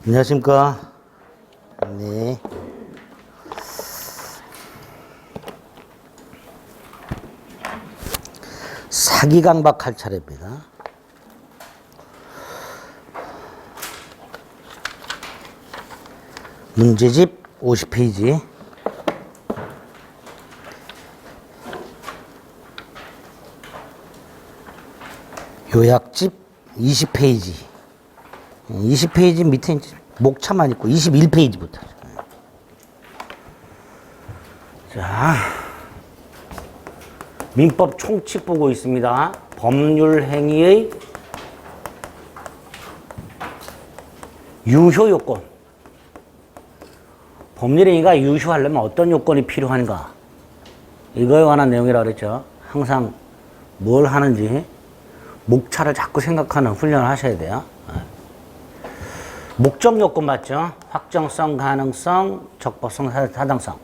안녕하십니까. 네. 사기강박할 차례입니다. 문제집 50페이지. 요약집 20페이지. 20페이지 밑에 이제 목차만 있고 21페이지부터. 자, 민법 총칙 보고 있습니다. 법률 행위의 유효 요건. 법률 행위가 유효하려면 어떤 요건이 필요한가? 이거에 관한 내용이라고 그랬죠. 항상 뭘 하는지 목차를 자꾸 생각하는 훈련을 하셔야 돼요. 목적 요건 맞죠? 확정성, 가능성, 적법성, 타당성.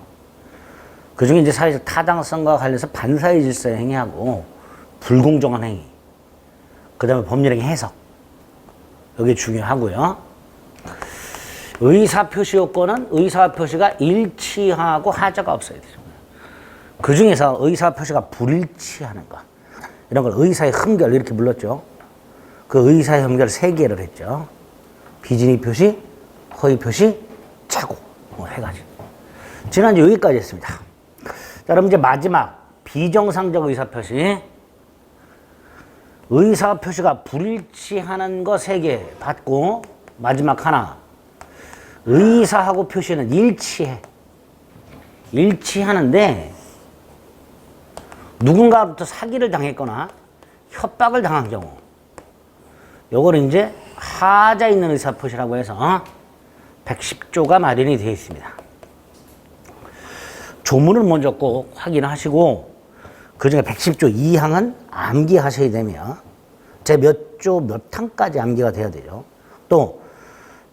그 중에 이제 사회적 타당성과 관련해서 반사의 질서의 행위하고 불공정한 행위. 그 다음에 법률행위 해석. 이게 중요하고요. 의사표시 요건은 의사표시가 일치하고 하자가 없어야 되죠. 그 중에서 의사표시가 불일치하는 거. 이런 걸 의사의 흠결 이렇게 불렀죠. 그 의사의 흠결 3개를 했죠. 비진의 표시, 허위 표시, 착오. 뭐 해가지고. 지난주 여기까지 했습니다. 자, 그럼 이제 마지막 비정상적 의사표시. 의사표시가 불일치하는 거 3개 받고 마지막 하나. 의사하고 표시는 일치해. 일치하는데 누군가로부터 사기를 당했거나 협박을 당한 경우 요걸 이제 하자 있는 의사표시라고 해서 110조가 마련이 되어 있습니다. 조문을 먼저 꼭 확인하시고 그 중에 110조 2항은 암기하셔야 되며 제 몇 조 몇 항까지 암기가 돼야 되죠. 또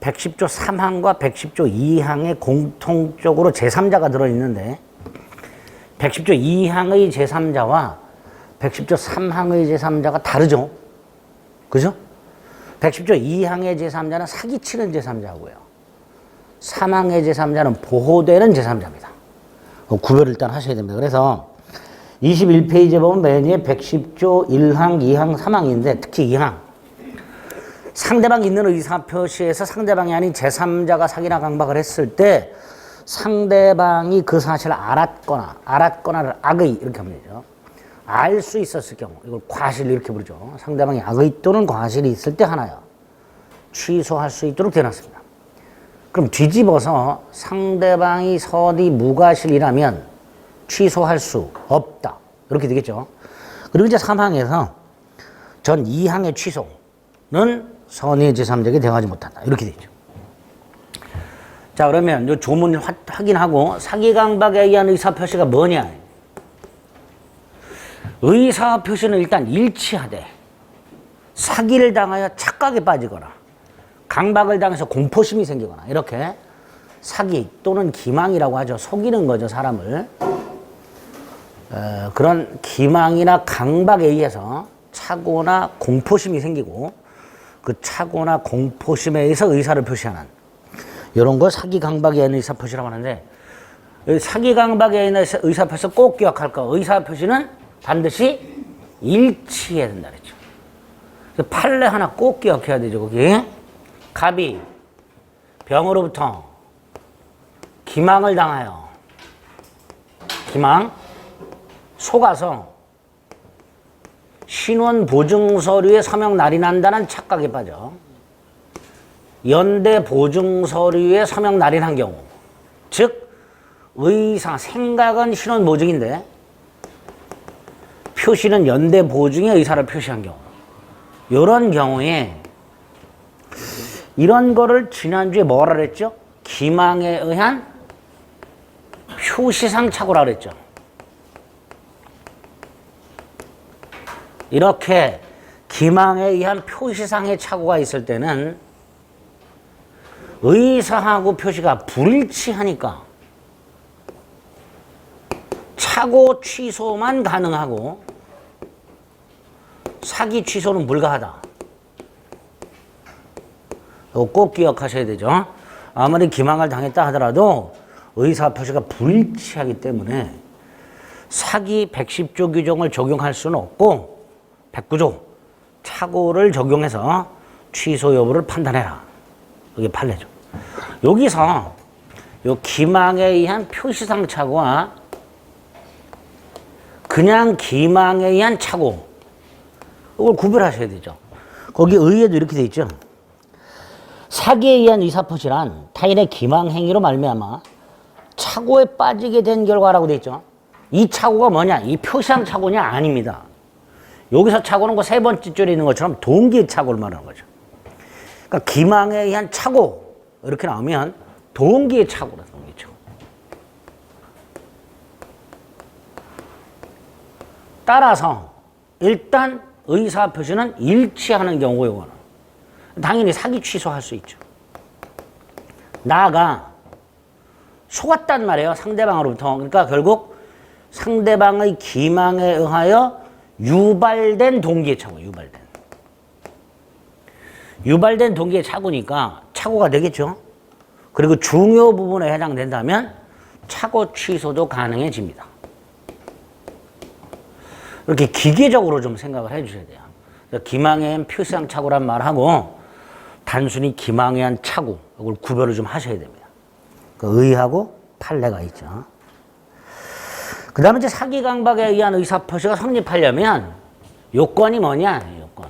110조 3항과 110조 2항에 공통적으로 제3자가 들어있는데 110조 2항의 제3자와 110조 3항의 제3자가 다르죠. 그죠? 110조 2항의 제3자는 사기치는 제3자고요. 3항의 제3자는 보호되는 제3자입니다. 구별을 일단 하셔야 됩니다. 그래서 21페이지에 보면 맨 위에 110조 1항, 2항, 3항인데 특히 2항. 상대방 있는 의사표시에서 상대방이 아닌 제3자가 사기나 강박을 했을 때 상대방이 그 사실을 알았거나를 악의 이렇게 하면 되죠. 알 수 있었을 경우 이걸 과실 이렇게 부르죠. 상대방이 악의 또는 과실이 있을 때 하나요. 취소할 수 있도록 되어놨습니다. 그럼 뒤집어서 상대방이 선의 무과실이라면 취소할 수 없다. 이렇게 되겠죠. 그리고 이제 3항에서 전 2항의 취소는 선의 제3자에게 대응하지 못한다. 이렇게 되죠. 자, 그러면 이 조문을 확인하고 사기강박에 의한 의사표시가 뭐냐? 의사표시는 일단 일치하되 사기를 당하여 착각에 빠지거나 강박을 당해서 공포심이 생기거나 이렇게 사기 또는 기망이라고 하죠. 속이는 거죠, 사람을. 그런 기망이나 강박에 의해서 착오나 공포심이 생기고 그 착오나 공포심에 의해서 의사를 표시하는 이런 걸 사기강박에 의한 의사표시라고 하는데 사기강박에 의한 의사표시 꼭 기억할 거. 의사표시는 반드시 일치해야 된다 그랬죠. 판례 하나 꼭 기억해야 되죠. 거기 갑이 병으로부터 기망을 당하여 기망 속아서 신원 보증 서류에 서명 날이 난다는 착각에 빠져 연대 보증 서류에 서명 날인한 경우, 즉 의사 생각은 신원 보증인데 표시는 연대 보증에 의사를 표시한 경우, 이런 경우에 이런 거를 지난주에 뭐라 그랬죠? 기망에 의한 표시상 착오라 그랬죠. 이렇게 기망에 의한 표시상의 착오가 있을 때는 의사하고 표시가 불일치하니까 착오 취소만 가능하고 사기 취소는 불가하다. 이거 꼭 기억하셔야 되죠. 아무리 기망을 당했다 하더라도 의사표시가 불일치하기 때문에 사기 110조 규정을 적용할 수는 없고 109조 착오를 적용해서 취소 여부를 판단해라. 이게 판례죠. 여기서 요 기망에 의한 표시상 착오와 그냥 기망에 의한 착오 이걸 구별하셔야 되죠. 거기 의에도 이렇게 돼 있죠. 사기에 의한 의사표시란 타인의 기망행위로 말미암아 착오에 빠지게 된 결과라고 돼 있죠. 이 착오가 뭐냐? 이 표시상 착오냐? 아닙니다. 여기서 착오는 그 세 번째 줄에 있는 것처럼 동기의 착오를 말하는 거죠. 그러니까 기망에 의한 착오 이렇게 나오면 동기의 착오라는 거죠. 따라서 일단 의사표시는 일치하는 경우 요거는 당연히 사기 취소할 수 있죠. 나가 속았단 말이에요. 상대방으로부터. 그러니까 결국 상대방의 기망에 의하여 유발된 동기의 착오. 유발된 동기의 착오니까 착오가 되겠죠. 그리고 중요 부분에 해당된다면 착오 취소도 가능해집니다. 이렇게 기계적으로 좀 생각을 해 주셔야 돼요. 기망에 의한 표시상 착오란 말하고 단순히 기망에 의한 착오 이걸 구별을 좀 하셔야 됩니다. 그 의하고 판례가 있죠. 그 다음에 이제 사기 강박에 의한 의사표시가 성립하려면 요건이 뭐냐? 요건.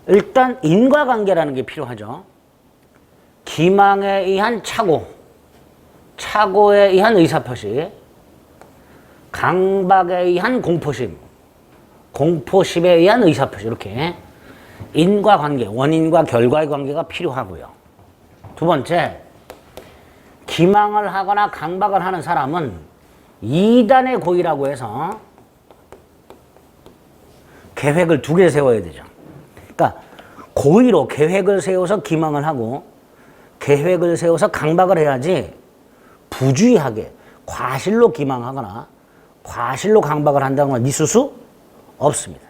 일단 인과관계라는 게 필요하죠. 기망에 의한 착오, 착오에 의한 의사표시, 강박에 의한 공포심, 공포심에 의한 의사표시 이렇게 인과관계, 원인과 결과의 관계가 필요하고요. 두 번째, 기망을 하거나 강박을 하는 사람은 이단의 고의라고 해서 계획을 두 개 세워야 되죠. 그러니까 고의로 계획을 세워서 기망을 하고 계획을 세워서 강박을 해야지 부주의하게 과실로 기망하거나 과실로 강박을 한다는 건 있을 수 없습니다.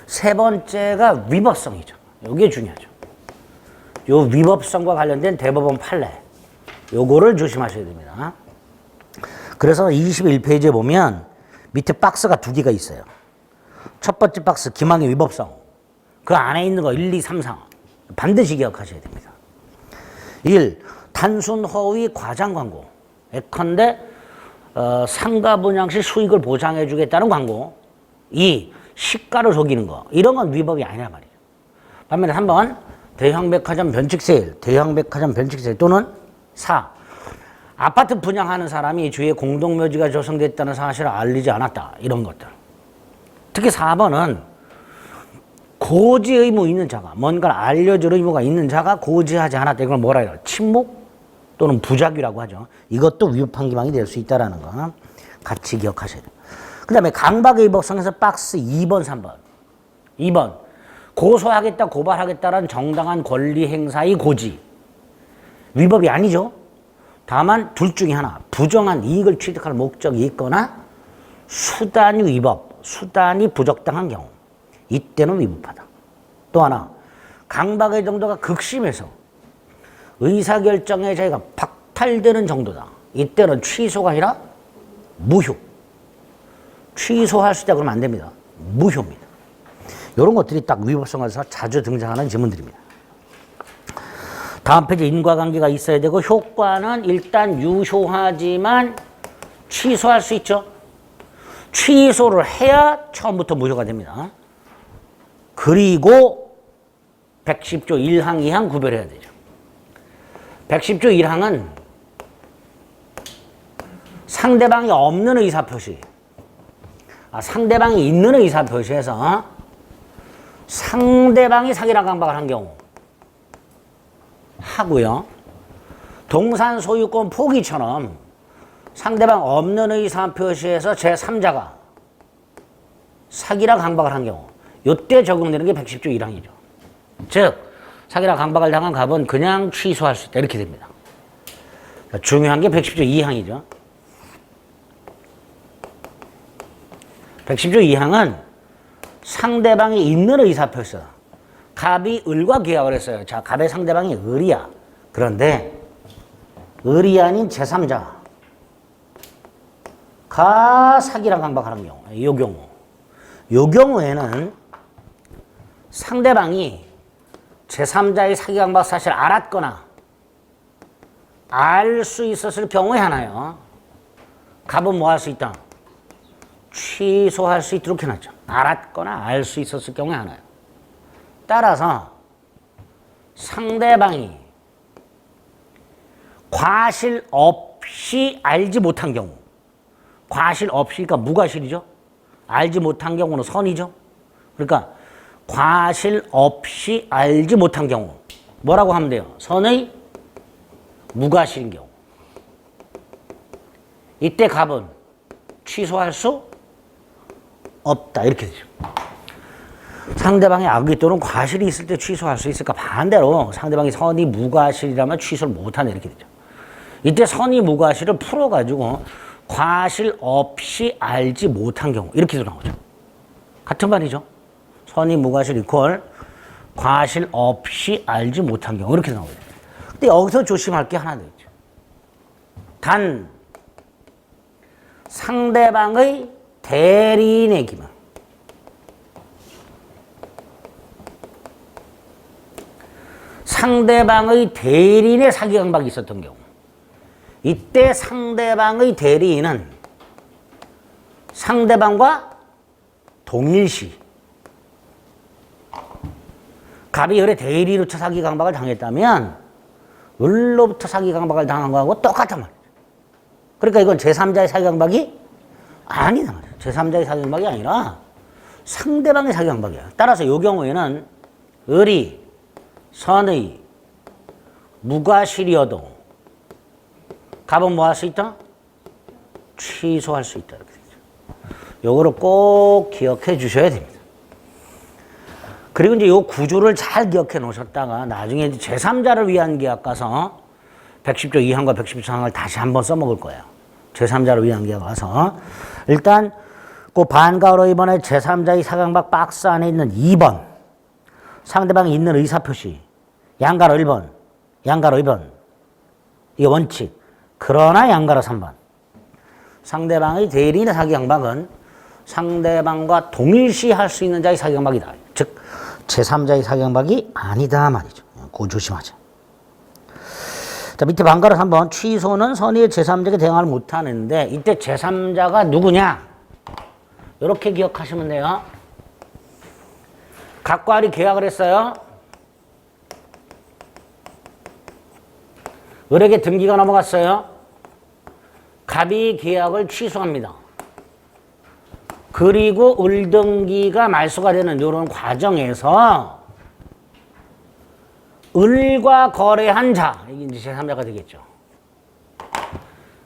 세 번째가 위법성이죠. 이게 중요하죠. 요 위법성과 관련된 대법원 판례 요거를 조심하셔야 됩니다. 그래서 21페이지에 보면 밑에 박스가 두 개가 있어요. 첫 번째 박스 기망의 위법성 그 안에 있는 거 1, 2, 3, 4 반드시 기억하셔야 됩니다. 1. 단순 허위 과장 광고 예컨대 상가 분양 시 수익을 보장해 주겠다는 광고 2. 시가를 속이는 거 이런 건 위법이 아니란 말이죠. 반면에 3번 대형백화점 변칙세일 대형백화점 변칙세일 또는 4. 아파트 분양하는 사람이 주위에 공동묘지가 조성됐다는 사실을 알리지 않았다. 이런 것들. 특히 4번은 고지 의무 있는 자가 뭔가를 알려줄 의무가 있는 자가 고지하지 않았다. 이걸 뭐라 해요? 침묵 또는 부작위라고 하죠. 이것도 위법한 기망이 될 수 있다는 거 같이 기억하셔야 돼요. 그 다음에 강박의 위법성에서 박스 2번, 3번. 2번 고소하겠다, 고발하겠다라는 정당한 권리 행사의 고지. 위법이 아니죠. 다만 둘 중에 하나 부정한 이익을 취득할 목적이 있거나 수단이 위법, 수단이 부적당한 경우 이때는 위법하다. 또 하나 강박의 정도가 극심해서 의사결정의 자유가 박탈되는 정도다. 이때는 취소가 아니라 무효. 취소할 수 있다 그러면 안 됩니다. 무효입니다. 이런 것들이 딱 위법성에서 자주 등장하는 지문들입니다. 다음 페이지 인과관계가 있어야 되고 효과는 일단 유효하지만 취소할 수 있죠. 취소를 해야 처음부터 무효가 됩니다. 그리고 110조 1항, 2항 구별해야 되죠. 110조 1항은 상대방이 없는 의사표시, 상대방이 있는 의사표시에서 상대방이 사기나 강박을 한 경우 하고요. 동산 소유권 포기처럼 상대방 없는 의사표시에서 제3자가 사기나 강박을 한 경우 이때 적용되는 게 110조 1항이죠. 즉 사기나 강박을 당한 갑은 그냥 취소할 수 있다. 이렇게 됩니다. 중요한 게 110조 2항이죠. 110조 2항은 상대방이 있는 의사표시다. 갑이 을과 계약을 했어요. 자, 갑의 상대방이 을이야. 그런데 을이 아닌 제3자가 사기랑 강박하는 경우, 요 경우에는 상대방이 제3자의 사기 강박 사실을 알았거나 알 수 있었을 경우에 하나요. 갑은 뭐 할 수 있다? 취소할 수 있도록 해놨죠. 알았거나 알 수 있었을 경우에 하나요. 따라서 상대방이 과실 없이 알지 못한 경우, 과실 없이, 그러니까 무과실이죠. 알지 못한 경우는 선이죠. 그러니까 과실 없이 알지 못한 경우 뭐라고 하면 돼요? 선의 무과실인 경우. 이때 갑은 취소할 수 없다. 이렇게 되죠. 상대방의 악의 또는 과실이 있을 때 취소할 수 있을까? 반대로 상대방이 선이 무과실이라면 취소를 못한다. 이렇게 되죠. 이때 선이 무과실을 풀어가지고 과실 없이 알지 못한 경우 이렇게 나오죠. 같은 말이죠. 선이 무과실 이퀄 과실 없이 알지 못한 경우 이렇게 나오죠. 근데 여기서 조심할 게 하나 더 있죠. 단 상대방의 대리인의 기만, 상대방의 대리인의 사기 강박이 있었던 경우, 이때 상대방의 대리인은 상대방과 동일시, 갑이 을의 대리로부터 사기 강박을 당했다면 을로부터 사기 강박을 당한 거하고 똑같단 말이죠. 그러니까 이건 제3자의 사기 강박이 아니다 말이에요. 제3자의 사기 강박이 아니라 상대방의 사기 강박이야. 따라서 이 경우에는 을이 선의 무과실이어도 갑은 뭐 할 수 있다? 취소할 수 있다. 이렇게 되죠. 요거를 꼭 기억해 주셔야 됩니다. 그리고 이제 요 구조를 잘 기억해 놓으셨다가 나중에 이제 제3자를 위한 계약 가서 110조 2항과 110조 3항을 다시 한번 써먹을 거예요. 제3자를 위한 계약 가서. 일단 그 반가로 이번에 제3자의 사강박 박스 안에 있는 2번. 상대방이 있는 의사표시. 양가로 1번. 양가로 2번. 이게 원칙. 그러나 양가로 3번. 상대방의 대리인의 사기강박은 상대방과 동일시할 수 있는 자의 사기강박이다. 즉 제3자의 사기강박이 아니다 말이죠. 그거 조심하자. 자, 밑에 반가로 3번. 취소는 선의의 제3자에게 대응을 못하는데 이때 제3자가 누구냐? 이렇게 기억하시면 돼요. 갑과 을이 계약을 했어요. 을에게 등기가 넘어갔어요. 갑이 계약을 취소합니다. 그리고 을등기가 말소가 되는 이런 과정에서 을과 거래한 자, 이게 이제 제3자가 되겠죠.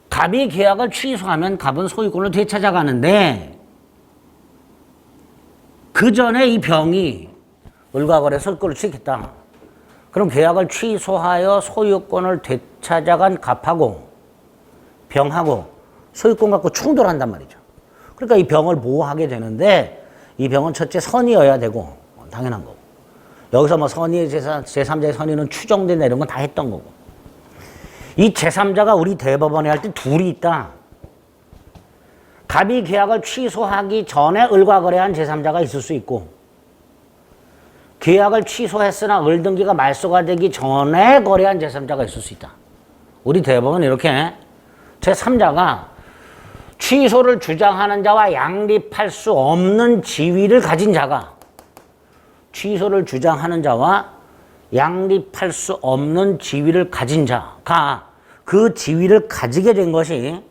갑이 계약을 취소하면 갑은 소유권을 되찾아가는데 그 전에 이 병이 을과 거래 소유권을 취득했다. 그럼 계약을 취소하여 소유권을 되찾아간 갑하고 병하고 소유권 갖고 충돌한단 말이죠. 그러니까 이 병을 보호하게 되는데 이 병은 첫째 선의여야 되고 당연한 거고. 여기서 뭐 선의, 제3자의 선의는 추정된다 이런 건 다 했던 거고. 이 제3자가 우리 대법원에 할 때 둘이 있다. 갑이 계약을 취소하기 전에 을과 거래한 제3자가 있을 수 있고 계약을 취소했으나 을등기가 말소가 되기 전에 거래한 제3자가 있을 수 있다. 우리 대법원은 이렇게 제3자가 취소를 주장하는 자와 양립할 수 없는 지위를 가진 자가 취소를 주장하는 자와 양립할 수 없는 지위를 가진 자가 그 지위를 가지게 된 것이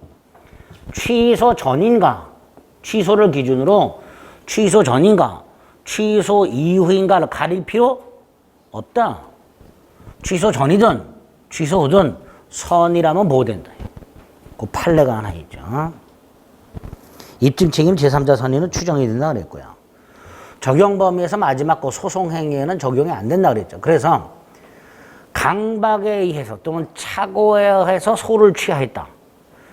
취소 전인가 취소를 기준으로 취소 전인가 취소 이후인가를 가릴 필요 없다. 취소 전이든 취소 후든 선이라면 보호된다. 그 판례가 하나 있죠. 입증 책임 제3자 선의는 추정이 된다 그랬고요. 적용 범위에서 마지막 그 소송 행위에는 적용이 안 된다 그랬죠. 그래서 강박에 의해서 또는 착오에 의해서 소를 취하했다.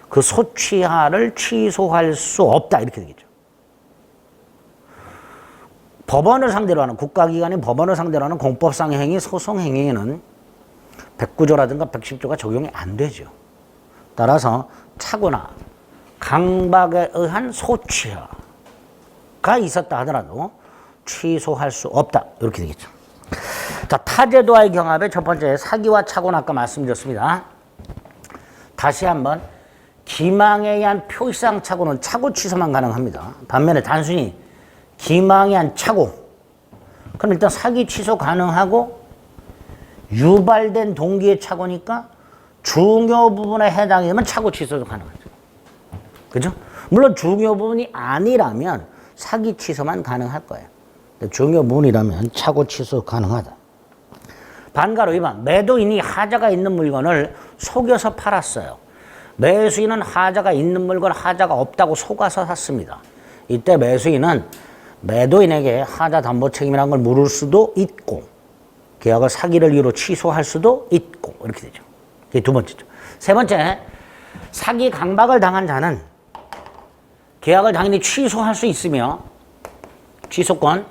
그 소취하를 취소할 수 없다 이렇게 되겠죠. 법원을 상대로 하는, 국가기관인 법원을 상대로 하는 공법상의 행위, 소송행위에는 109조라든가 110조가 적용이 안 되죠. 따라서 착오나 강박에 의한 소취가 있었다 하더라도 취소할 수 없다. 이렇게 되겠죠. 자, 타제도와의 경합의 첫 번째 사기와 착오는 아까 말씀드렸습니다. 다시 한번 기망에 의한 표시상 착오는 착오 취소만 가능합니다. 반면에 단순히 기망에 의한 착오, 그럼 일단 사기 취소 가능하고 유발된 동기의 착오니까 중요 부분에 해당이 되면 착오 취소도 가능하죠. 그죠? 물론 중요 부분이 아니라면 사기 취소만 가능할 거예요. 중요 부분이라면 착오 취소 가능하다. 반가로 2번 매도인이 하자가 있는 물건을 속여서 팔았어요. 매수인은 하자가 있는 물건 하자가 없다고 속아서 샀습니다. 이때 매수인은 매도인에게 하자 담보 책임이라는 걸 물을 수도 있고 계약을 사기를 이유로 취소할 수도 있고 이렇게 되죠. 이게 두 번째죠. 세 번째, 사기 강박을 당한 자는 계약을 당연히 취소할 수 있으며 취소권,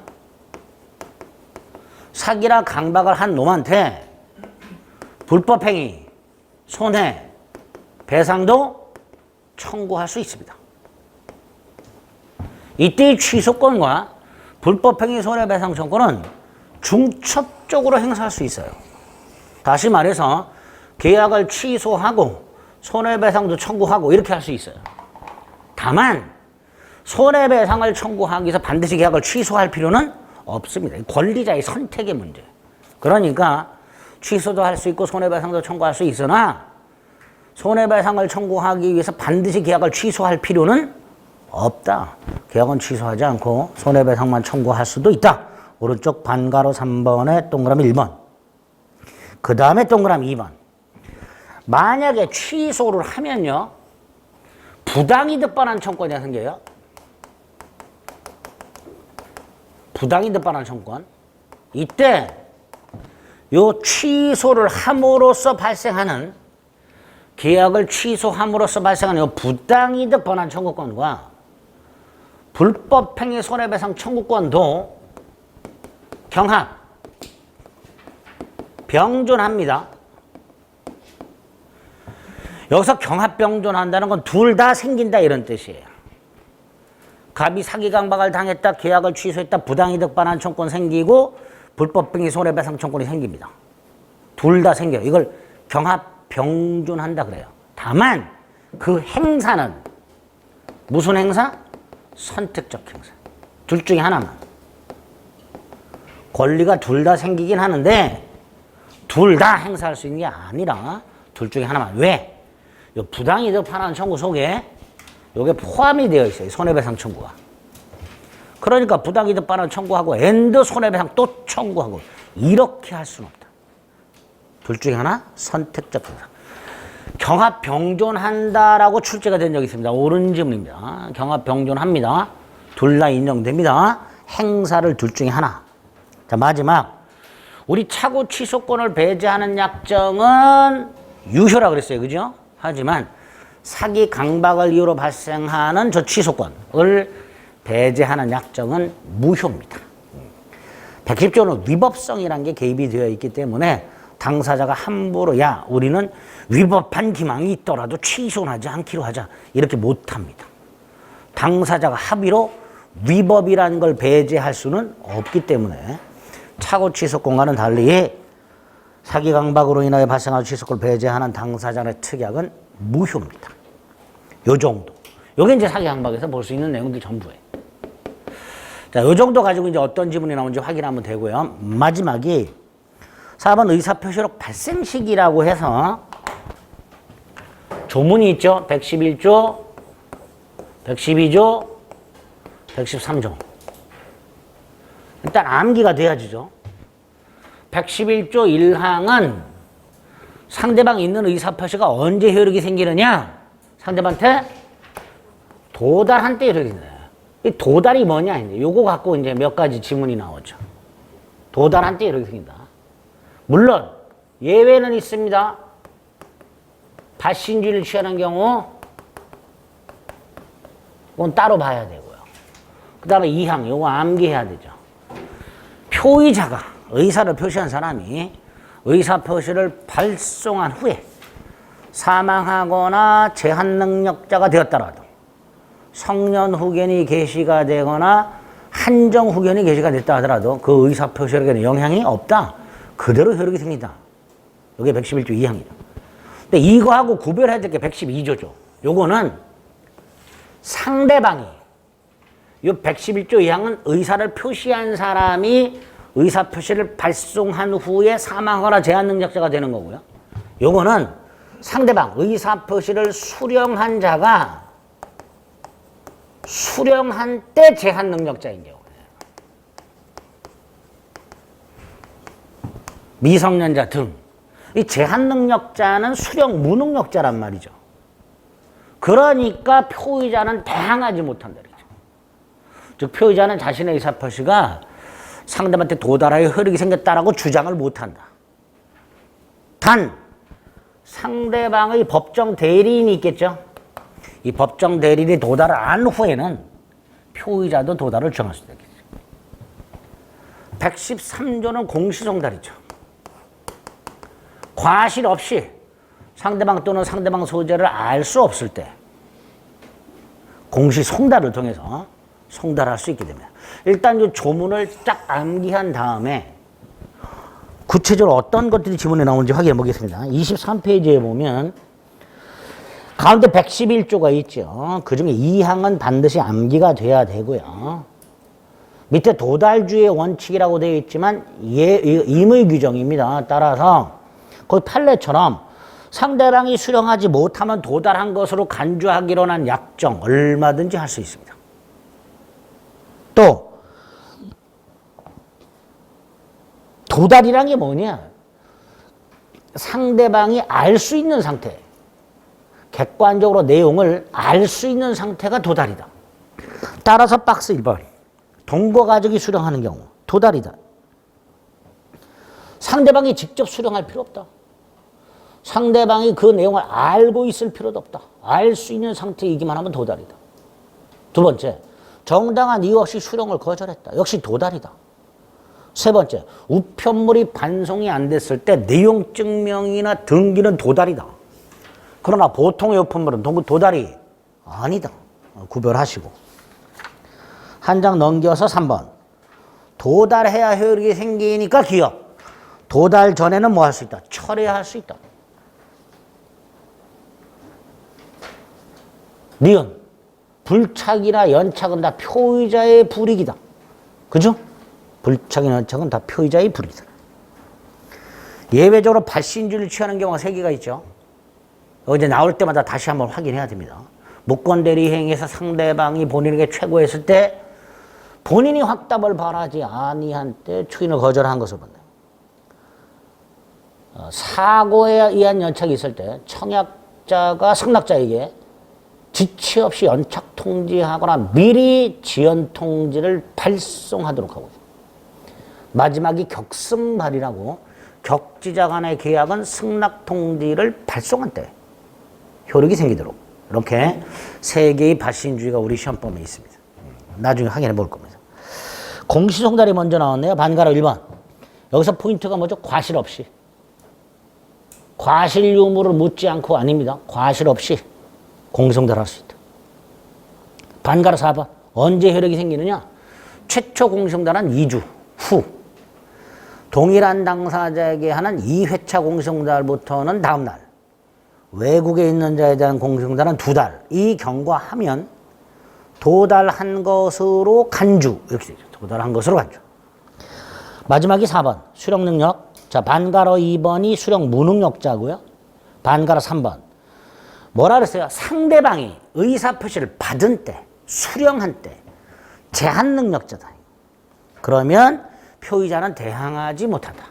사기라 강박을 한 놈한테 불법행위, 손해, 배상도 청구할 수 있습니다. 이때의 취소권과 불법행위 손해배상 청구는 중첩적으로 행사할 수 있어요. 다시 말해서 계약을 취소하고 손해배상도 청구하고 이렇게 할 수 있어요. 다만 손해배상을 청구하기 위해서 반드시 계약을 취소할 필요는 없습니다. 권리자의 선택의 문제. 그러니까 취소도 할 수 있고 손해배상도 청구할 수 있으나 손해배상을 청구하기 위해서 반드시 계약을 취소할 필요는 없다. 계약은 취소하지 않고 손해배상만 청구할 수도 있다. 오른쪽 반가로 3번에 동그라미 1번. 그 다음에 동그라미 2번. 만약에 취소를 하면요. 부당이득 반환 청구권이 생겨요. 부당이득 반환 청구권. 이때 요 취소를 함으로써 발생하는 계약을 취소함으로써 발생하는 요 부당이득 반환 청구권과 불법행위 손해배상 청구권도 경합, 병존합니다. 여기서 경합 병존한다는 건 둘 다 생긴다 이런 뜻이에요. 갑이 사기 강박을 당했다, 계약을 취소했다, 부당이득 반환 청구권 생기고 불법행위 손해배상 청구권이 생깁니다. 둘 다 생겨요. 이걸 경합 병존한다 그래요. 다만 그 행사는 무슨 행사? 선택적 행사. 둘 중에 하나만. 권리가 둘 다 생기긴 하는데 둘 다 행사할 수 있는 게 아니라 둘 중에 하나만. 왜? 이 부당이득 반환 청구 속에 이게 포함이 되어 있어요. 손해배상 청구가. 그러니까 부당이득 반환 청구하고 엔드 손해배상 또 청구하고 이렇게 할 수는 없다. 둘 중에 하나 선택적 행사. 경합 병존한다라고 출제가 된 적이 있습니다. 옳은 지문입니다. 경합 병존합니다. 둘 다 인정됩니다. 행사를 둘 중에 하나. 자, 마지막 우리 착오 취소권을 배제하는 약정은 유효라 그랬어요. 그죠? 하지만 사기 강박을 이유로 발생하는 저 취소권을 배제하는 약정은 무효입니다. 110조는 위법성이라는 게 개입이 되어 있기 때문에 당사자가 함부로 야 우리는 위법한 기망이 있더라도 취소하지 않기로 하자 이렇게 못합니다. 당사자가 합의로 위법이라는 걸 배제할 수는 없기 때문에 착오 취소권과는 달리 사기 강박으로 인하여 발생한 취소권을 배제하는 당사자의 특약은 무효입니다. 요 정도. 요게 이제 사기 강박에서 볼 수 있는 내용들 전부예요. 자, 요 정도 가지고 이제 어떤 지문이 나오는지 확인하면 되고요. 마지막이 4번 의사표시록 발생 시기라고 해서 조문이 있죠. 111조, 112조, 113조. 일단 암기가 돼야지죠. 111조 1항은 상대방이 있는 의사표시가 언제 효력이 생기느냐? 상대방한테 도달한 때 효력이 생겨요. 이 도달이 뭐냐? 이제 요거 갖고 이제 몇 가지 지문이 나오죠. 도달한 때 효력이 생긴다. 물론 예외는 있습니다. 발신주의를 취하는 경우 그건 따로 봐야 되고요. 그 다음에 2항 요거 암기해야 되죠. 표의자가 의사를 표시한 사람이 의사표시를 발송한 후에 사망하거나 제한능력자가 되었더라도 성년 후견이 게시가 되거나 한정 후견이 게시가 됐다 하더라도 그 의사표시에는 영향이 없다. 그대로 효력이 생긴다. 이게 111조 2항이죠. 근데 이거하고 구별해야 될 게 112조죠. 요거는 상대방이 이 111조 2항은 의사를 표시한 사람이 의사표시를 발송한 후에 사망하거나 제한능력자가 되는 거고요. 요거는 상대방 의사표시를 수령한 자가 수령한 때 제한능력자인 경우예요. 미성년자 등. 이 제한능력자는 수령 무능력자란 말이죠. 그러니까 표의자는 대항하지 못한다. 즉 표의자는 자신의 의사표시가 상대방한테 도달하여 효력이 생겼다라고 주장을 못한다. 단 상대방의 법정 대리인이 있겠죠. 이 법정 대리인이 도달을 안 후에는 표의자도 도달을 주장할 수 있겠죠. 113조는 공시송달이죠. 과실 없이 상대방 또는 상대방 소재를 알 수 없을 때 공시송달을 통해서 송달할 수 있게 됩니다. 일단 이 조문을 쫙 암기한 다음에 구체적으로 어떤 것들이 지문에 나오는지 확인해 보겠습니다. 23페이지에 보면 가운데 111조가 있죠. 그중에 2항은 반드시 암기가 돼야 되고요. 밑에 도달주의 원칙이라고 되어 있지만 임의 규정입니다. 따라서 거의 판례처럼 상대방이 수령하지 못하면 도달한 것으로 간주하기로 한 약정 얼마든지 할 수 있습니다. 또 도달이란 게 뭐냐? 상대방이 알 수 있는 상태, 객관적으로 내용을 알 수 있는 상태가 도달이다. 따라서 박스 1번 동거 가족이 수령하는 경우 도달이다. 상대방이 직접 수령할 필요 없다. 상대방이 그 내용을 알고 있을 필요도 없다. 알 수 있는 상태이기만 하면 도달이다. 두 번째, 정당한 이유 없이 수령을 거절했다. 역시 도달이다. 세 번째, 우편물이 반송이 안 됐을 때 내용 증명이나 등기는 도달이다. 그러나 보통의 우편물은 도달이 아니다. 구별하시고. 한 장 넘겨서 3번. 도달해야 효력이 생기니까 기억. 도달 전에는 뭐 할 수 있다? 철회할 수 있다. 니은. 불착이나 연착은 다 표의자의 불이익이다. 그죠? 불착이나 연착은 다 표의자의 불이익이다. 예외적으로 발신주의를 취하는 경우가 3개가 있죠. 이제 나올 때마다 다시 한번 확인해야 됩니다. 무권대리 행위에서 상대방이 본인에게 최고했을 때 본인이 확답을 바라지 아니한 때 추인을 거절한 것을 본다. 사고에 의한 연착이 있을 때 청약자가 상납자에게 지체 없이 연착 통지하거나 미리 지연 통지를 발송하도록 하고 있습니다. 마지막이 격승발이라고 격지자 간의 계약은 승낙 통지를 발송한 때 효력이 생기도록 이렇게 3개의 발신주의가 우리 시험범에 있습니다. 나중에 확인해 볼 겁니다. 공시송달이 먼저 나왔네요. 반가로 1번. 여기서 포인트가 뭐죠? 과실 없이. 과실 유무를 묻지 않고 아닙니다. 과실 없이 공시송달 할 수 있다. 반가로 4번. 언제 효력이 생기느냐? 최초 공시송달은 2주 후. 동일한 당사자에게 하는 2회차 공시송달부터는 다음 날. 외국에 있는 자에 대한 공시송달은 2달. 이 경과하면 도달한 것으로 간주. 이렇게 되죠. 도달한 것으로 간주. 마지막이 4번. 수령 능력. 자, 반가로 2번이 수령 무능력자고요. 반가로 3번. 뭐라 그랬어요? 상대방이 의사표시를 받은 때, 수령한 때, 제한능력자다. 그러면 표의자는 대항하지 못한다.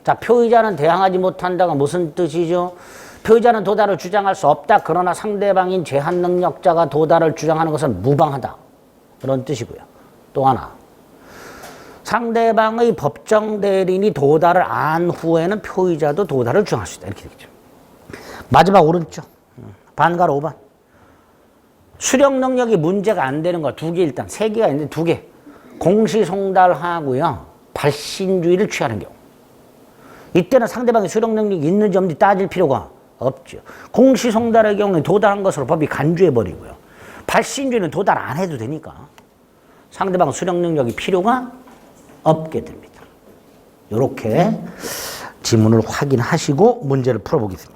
자, 표의자는 대항하지 못한다가 무슨 뜻이죠? 표의자는 도달을 주장할 수 없다. 그러나 상대방인 제한능력자가 도달을 주장하는 것은 무방하다. 그런 뜻이고요. 또 하나. 상대방의 법정 대리인이 도달을 안 후에는 표의자도 도달을 주장할 수 있다. 이렇게 되겠죠. 마지막 오른쪽. 반가로 5번. 수령 능력이 문제가 안 되는 거 2개 일단 3개가 있는데 2개. 공시송달하고요. 발신주의를 취하는 경우. 이때는 상대방의 수령 능력이 있는지 없는지 따질 필요가 없죠. 공시송달의 경우에 도달한 것으로 법이 간주해버리고요. 발신주의는 도달 안 해도 되니까 상대방 수령 능력이 필요가 없게 됩니다. 이렇게 지문을 확인하시고 문제를 풀어보겠습니다.